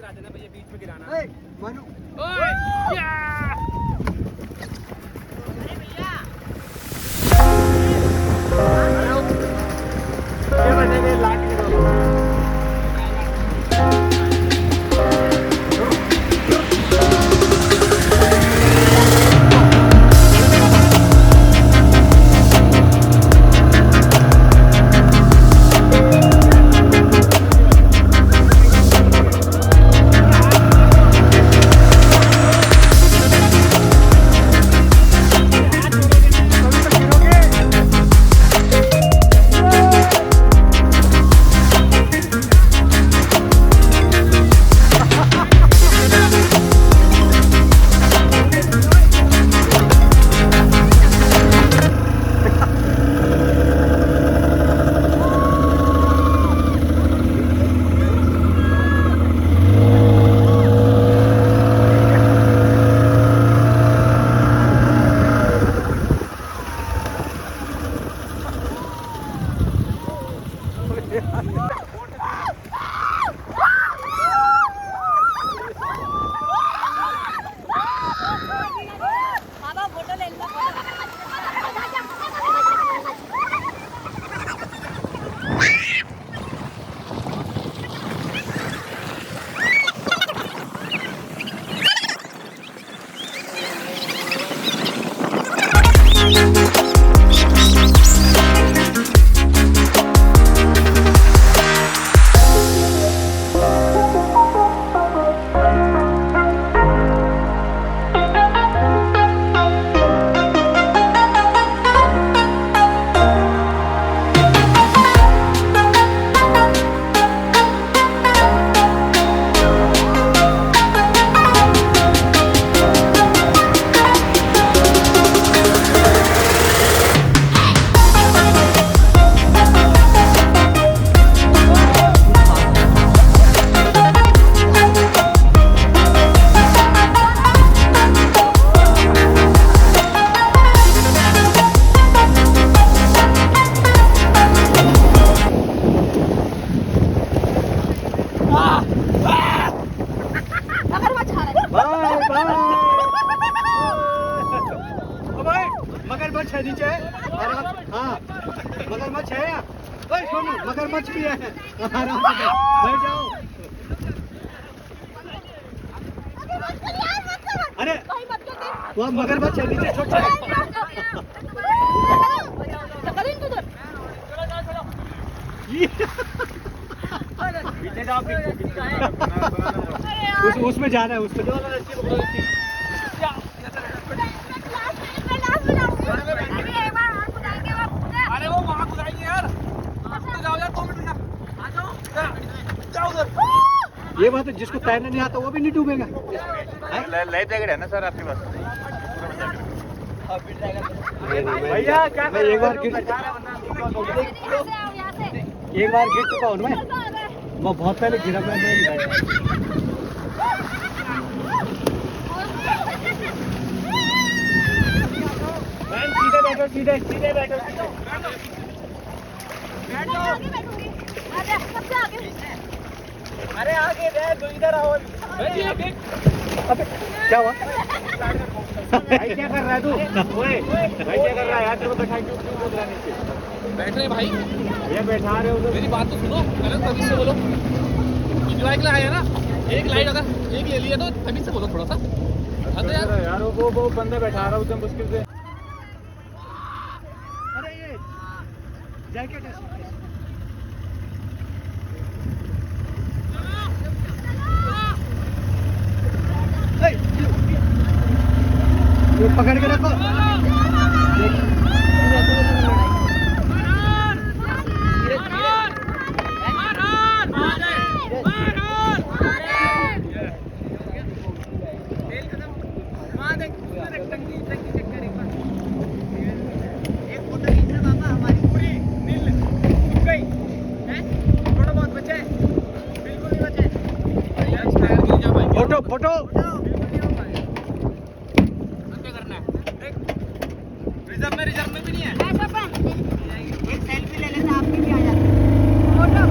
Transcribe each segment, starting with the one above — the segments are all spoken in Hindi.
गिरा देना भैया, बीच में गिराना। मनु ओए या ये बनेंगे लाख की मगरमच्छ है नीचे। हाँ मगरमच्छ है यहाँ। ओए सोनू मगरमच्छ भी है, आराम से बैठ जाओ। अरे वो मगरमच्छ है नीचे, छोटे उसमें जाना है, उसमें अरे वो वहाँ कुदाएंगे यार, जाओ यार 2 मिनट ना, आ जाओ उधर। ये बात है, जिसको तैरना नहीं आता वो भी नहीं डूबेगा। लाइफ जैकेट है ना सर आपके पास? भैया क्या मैं एक बार गिर चुका हूँ मैं बहुत पहले गिरा, मैं सीधे बैठो, सीधे सीधे बैठो, अरे आगे दे, इधर आओ। अबे क्या हुआ? भाई क्या कर रहा है तू? ओए भाई क्या कर रहा है यार? तेरे को बैठा क्यों नीचे? बैठ रहे भाई, ये बैठा रहे हो। मेरी बात तो सुनो, गलत तमीज से बोलो। इंजॉय के लिए आए ना, एक लाइट अगर एक ले लिया तो तमीज से बोलो थोड़ा सा। यार वो बंदा बैठा रहा उसे मुश्किल से। अरे ये जैकेट है, पकड़ के रखो। फोटो फोटो रिजर्व में भी नहीं है। एक सेल्फी ले लेते, आपकी भी आ जाती फोटो।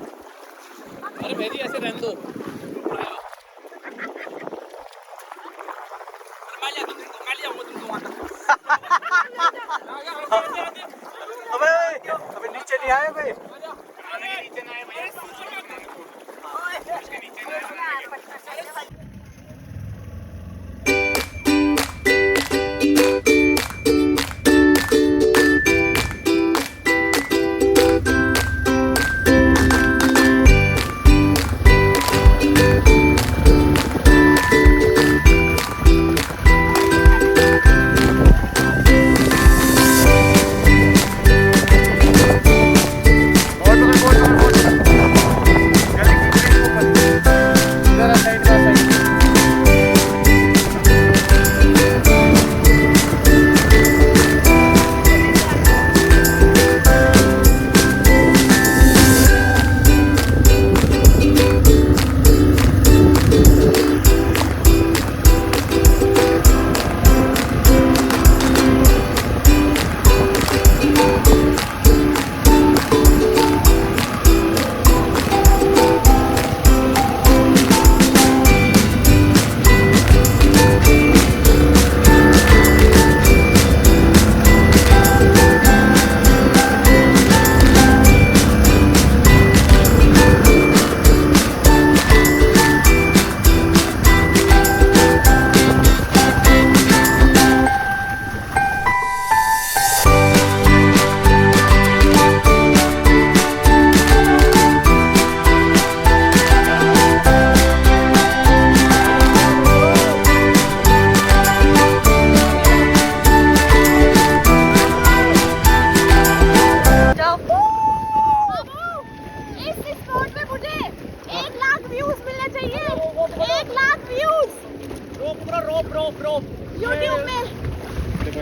अरे मेरी ऐसे रहने दो। अबे नीचे नहीं आए भाई।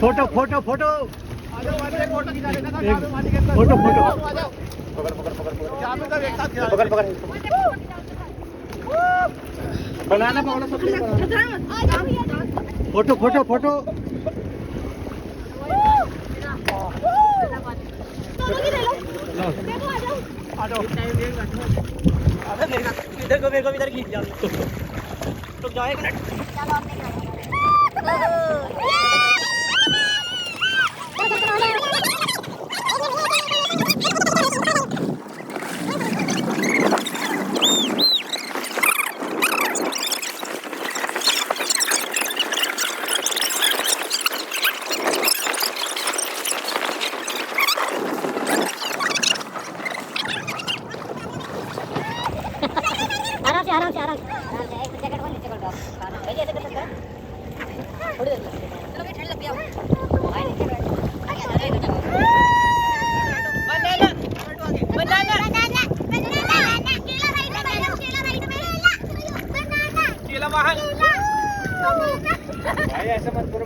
Photo photo photo photo photo पकड़ पकड़ बनाना पकड़ो फोटो फोटो फोटो इधर को मेरे को इधर खींच जाओ तो जाएगा आराम से एक जैकेट को नीचे कर दो ऐसे कर सकते हैं थोड़ी देर चलो मैं ठंड लग गया भाई नीचे बैठ केला बाहर भाई ऐसे मत करो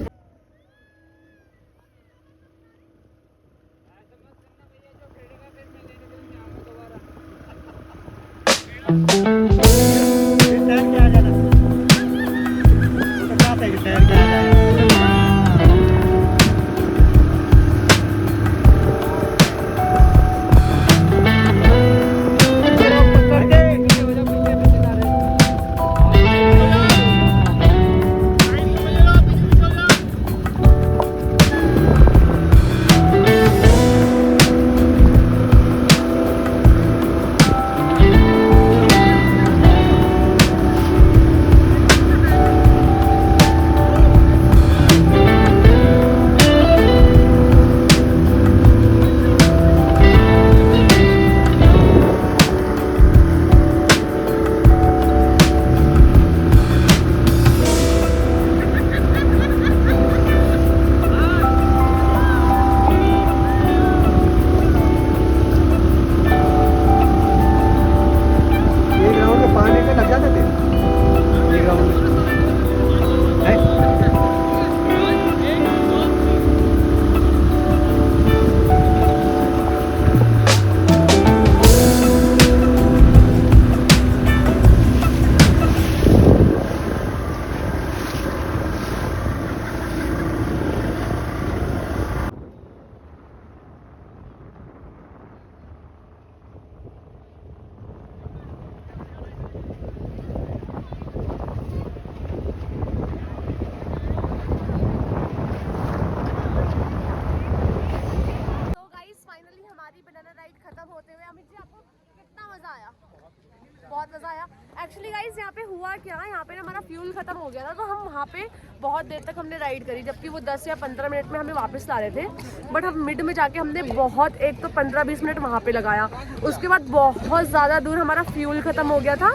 यहाँ पे ना हमारा फ्यूल खत्म हो गया था, तो हम वहाँ पे बहुत देर तक हमने राइड करी, जबकि वो 10 या 15 मिनट में हमें वापस ला रहे थे। बट हम मिड में जाके हमने बहुत, एक तो 15-20 मिनट वहाँ पे लगाया। उसके बाद बहुत ज़्यादा दूर हमारा फ्यूल ख़त्म हो गया था।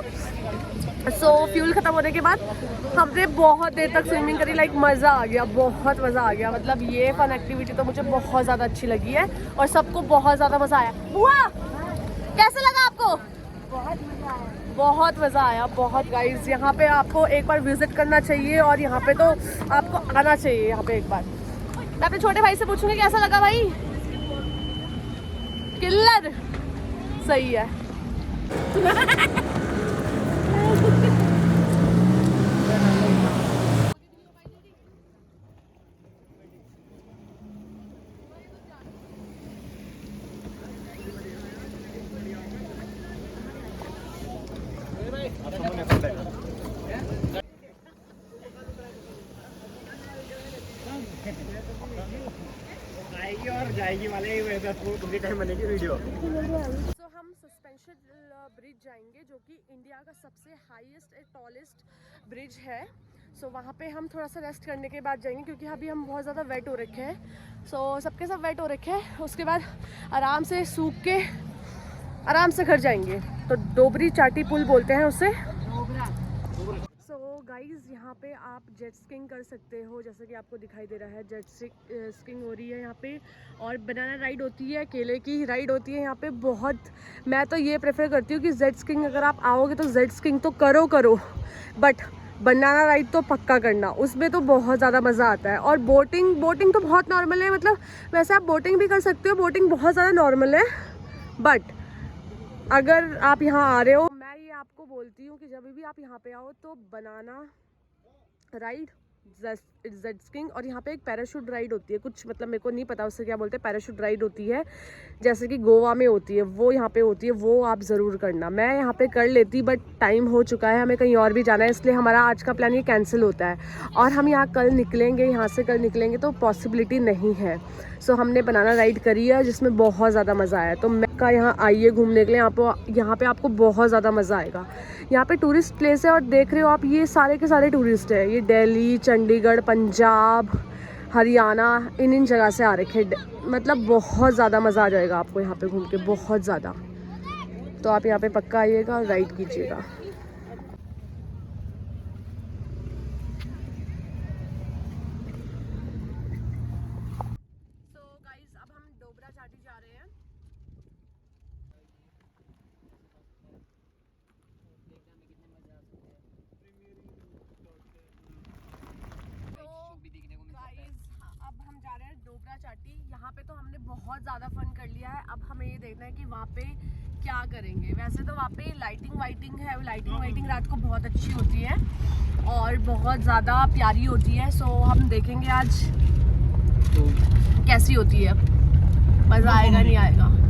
फ्यूल ख़त्म होने के बाद हमने बहुत देर तक स्विमिंग करी। लाइक मज़ा आ गया, बहुत मज़ा आ गया। मतलब ये फन एक्टिविटी तो मुझे बहुत ज़्यादा अच्छी लगी है और सबको बहुत ज़्यादा मज़ा आया। बुआ कैसा लगा आपको? बहुत मज़ा आया, बहुत गाइस। यहाँ पे आपको एक बार विजिट करना चाहिए और यहाँ पे तो आपको आना चाहिए यहाँ पे एक बार। मैं अपने छोटे भाई से पूछूंगी कैसा लगा भाई? किल्लर सही है। आएगी और जाएगी वाले पूरी टाइम बनेगी वीडियो। तो हम सस्पेंशन ब्रिज जाएंगे, जो कि इंडिया का सबसे हाईएस्ट टॉलेस्ट ब्रिज है। सो वहाँ पे हम थोड़ा सा रेस्ट करने के बाद जाएंगे, क्योंकि अभी हम बहुत ज़्यादा वेट हो रखे हैं। सबके सब वेट हो रखे हैं। उसके बाद आराम से सूख के आराम से घर जाएंगे। तो डोबरी चाटी पुल बोलते हैं उसे। गाइज़ यहाँ पे आप जेट स्कीइंग कर सकते हो, जैसे कि आपको दिखाई दे रहा है जेट स्कीइंग हो रही है यहाँ पे। और बनाना राइड होती है, केले की राइड होती है यहाँ पे बहुत। मैं तो ये प्रेफर करती हूँ कि जेट स्कीइंग अगर आप आओगे तो जेट स्कीइंग तो करो, बट बनाना राइड तो पक्का करना, उसमें तो बहुत ज़्यादा मज़ा आता है। और बोटिंग तो बहुत नॉर्मल है। मतलब वैसे आप बोटिंग भी कर सकते हो, बोटिंग बहुत ज़्यादा नॉर्मल है। बट अगर आप यहाँ आ रहे हो, मैं ये आपको बोलती हूँ कि जब भी आप यहाँ पे आओ तो बनाना राइड, जेट स्कीइंग, और यहाँ पे एक पैराशूट राइड होती है कुछ, मतलब मेरे को नहीं पता उससे क्या बोलते हैं। पैराशूट राइड होती है जैसे कि गोवा में होती है, वो यहाँ पे होती है, वो आप ज़रूर करना। मैं यहाँ पे कर लेती, बट टाइम हो चुका है, हमें कहीं और भी जाना है, इसलिए हमारा आज का प्लान ये कैंसिल होता है। और हम यहाँ कल निकलेंगे, यहाँ से कल निकलेंगे तो पॉसिबिलिटी नहीं है। हमने बनाना राइड करी है जिसमें बहुत ज़्यादा मज़ा आया। तो मैं का यहाँ आइए घूमने के लिए, यहाँ पे आपको बहुत ज़्यादा मज़ा आएगा। यहाँ पे टूरिस्ट प्लेस है और देख रहे हो आप, ये सारे के सारे टूरिस्ट हैं। ये दिल्ली, चंडीगढ़, पंजाब, हरियाणा, इन जगह से आ रखे। मतलब बहुत ज़्यादा मज़ा आ जाएगा आपको यहाँ पे घूम के, बहुत ज़्यादा। तो आप यहाँ पे पक्का आइएगा और राइड कीजिएगा। यहाँ पे तो हमने बहुत ज़्यादा फन कर लिया है। अब हमें ये देखना है कि वहाँ पे क्या करेंगे। वैसे तो वहाँ पे लाइटिंग है, लाइटिंग रात को बहुत अच्छी होती है और बहुत ज़्यादा प्यारी होती है। हम देखेंगे आज कैसी होती है, मज़ा आएगा नहीं आएगा।